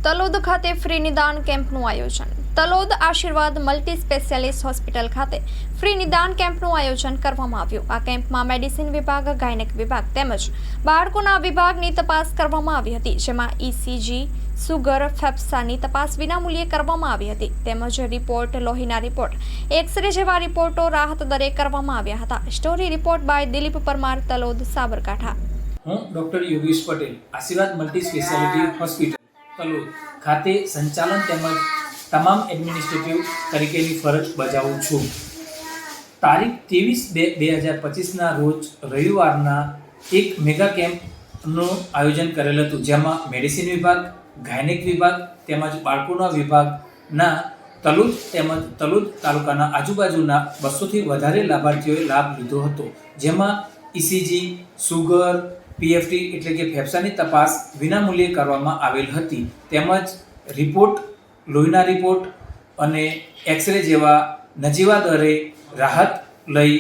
તલોદ ખાતે ફ્રી નિદાન કેમ્પનું આયોજન. તલોદ આશીર્વાદ મલ્ટી સ્પેશિયાલિસ્ટ હોસ્પિટલ ખાતે ફ્રી નિદાન કેમ્પનું આયોજન કરવામાં આવ્યું. આ કેમ્પમાં મેડિસિન વિભાગ, ગાયનેક વિભાગ તેમજ બાળકોના વિભાગની તપાસ કરવામાં આવી હતી, જેમાં ઇસીજી, સુગર, ફેફસાની તપાસ વિનામૂલ્યે કરવામાં આવી હતી તેમજ રિપોર્ટ, લોહીના રિપોર્ટ, એક્સરે જેવા રિપોર્ટો રાહત દરે કરવામાં આવ્યા હતા. Story report by Dilip Parmar, Talod, Sabarkantha. હું ડૉક્ટર યોગેશ પટેલ, આશીર્વાદ મલ્ટી સ્પેશિયાલિટી હોસ્પિટલ તલોદ ખાતે સંચાલન તેમજ તમામ એડમિનિસ્ટ્રેટિવ તરીકેની ફરજ બજાવું છું. તારીખ 23/2/2025ના રોજ રવિવારના એક મેગા કેમ્પનું આયોજન કરેલ હતું, જેમાં મેડિસિન વિભાગ, ગાયનેક વિભાગ તેમજ બાળકોના વિભાગના તલોદ તેમજ તલોદ તાલુકાના આજુબાજુના 200થી વધારે લાભાર્થીઓએ લાભ લીધો હતો, જેમાં ઇસીજી, સુગર, પીએફટી એટલે કે ફેફસાની તપાસ વિનામૂલ્યે કરવામાં આવેલ હતી તેમજ રિપોર્ટ, લોહીના રિપોર્ટ અને એક્સરે જેવા નજીવા દરે રાહત લઈ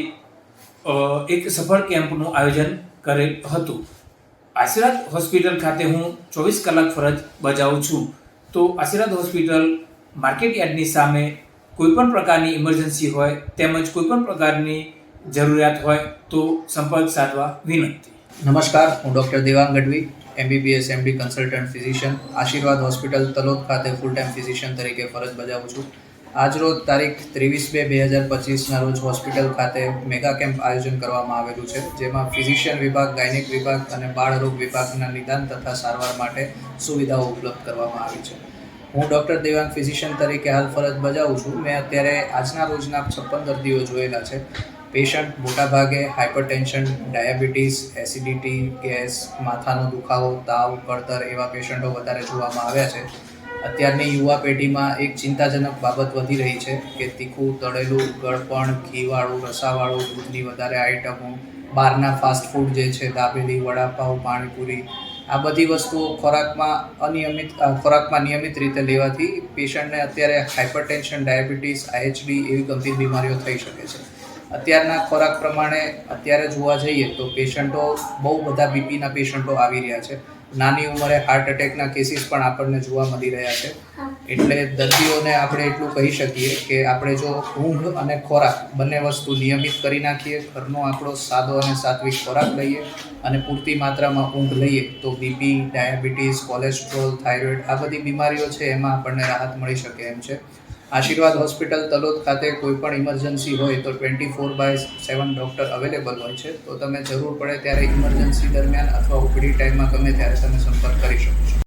એક સફળ કેમ્પનું આયોજન કરેલ હતું. આશીર્વાદ હોસ્પિટલ ખાતે હું 24 કલાક ફરજ બજાવું છું. તો આશીર્વાદ હોસ્પિટલ માર્કેટ યાર્ડની સામે કોઈપણ પ્રકારની ઇમરજન્સી હોય તેમજ કોઈપણ પ્રકારની જરૂરિયાત હોય તો સંપર્ક સાધવા વિનંતી. નમસ્કાર, હું doctor Devang Gadhvi, MBBS MD consultant physician, આશીર્વાદ હોસ્પિટલ તલોદ ખાતે ફૂલ ટાઈમ ફિઝિશિયન તરીકે ફરજ બજાવું છું. આજરોજ તારીખ 23/2/2025ના રોજ હોસ્પિટલ ખાતે મેગા કેમ્પ આયોજન કરવામાં આવેલું છે, જેમાં ફિઝિશિયન વિભાગ, ગાયનેક વિભાગ અને બાળરોગ વિભાગના નિદાન તથા સારવાર માટે સુવિધાઓ ઉપલબ્ધ કરવામાં આવી છે. હું ડૉક્ટર દેવાંગ ફિઝિશિયન તરીકે હાલ ફરજ બજાવું છું. મેં અત્યારે આજના રોજના 56 દર્દીઓ જોયેલા છે. પેશન્ટ મોટાભાગે હાઇપરટેન્શન, ડાયાબિટીસ, એસિડિટી, ગેસ, માથાનો દુખાવો, તાવ, કળતર એવા પેશન્ટો વધારે જોવામાં આવ્યા છે. અત્યારની યુવા પેઢીમાં એક ચિંતાજનક બાબત વધી રહી છે કે તીખું, તળેલું, ગળપણ, ઘીવાળું, રસાવાળું, દૂધની વધારે આઇટમો, બહારના ફાસ્ટ ફૂડ જે છે, દાબેલી, વડાપાઉં, પાણીપુરી, આ બધી વસ્તુઓ ખોરાકમાં નિયમિત રીતે લેવાથી પેશન્ટને અત્યારે હાઇપરટેન્શન, ડાયાબિટીસ, IHD એવી ગંભીર બીમારીઓ થઈ શકે છે. અત્યારના ખોરાક પ્રમાણે અત્યારે જોવા જઈએ તો પેશન્ટો બહુ બધા બીપીના પેશન્ટો આવી રહ્યા છે. નાની ઉંમરે હાર્ટ એટેકના કેસીસ પણ આપણને જોવા મળી રહ્યા છે. એટલે દર્દીઓને આપણે એટલું કહી શકીએ કે આપણે જો ઊંઘ અને ખોરાક બંને વસ્તુ નિયમિત કરી નાખીએ, ઘરનો આપણો સાદો અને સાત્વિક ખોરાક લઈએ અને પૂરતી માત્રામાં ઊંઘ લઈએ તો બીપી, ડાયાબિટીસ, કોલેસ્ટ્રોલ, થાઇરોઇડ આ બધી બીમારીઓ છે એમાં આપણને રાહત મળી શકે એમ છે. આશીર્વાદ હોસ્પિટલ તલોદ ખાતે કોઈ પણ ઇમરજન્સી હોય તો 24/7 ડૉક્ટર અવેલેબલ હોય છે. તો તમે જરૂર પડે ત્યારે ઇમરજન્સી દરમિયાન અથવા ઓપીડી ટાઈમમાં ગમે ત્યારે તમે સંપર્ક કરી શકો છો.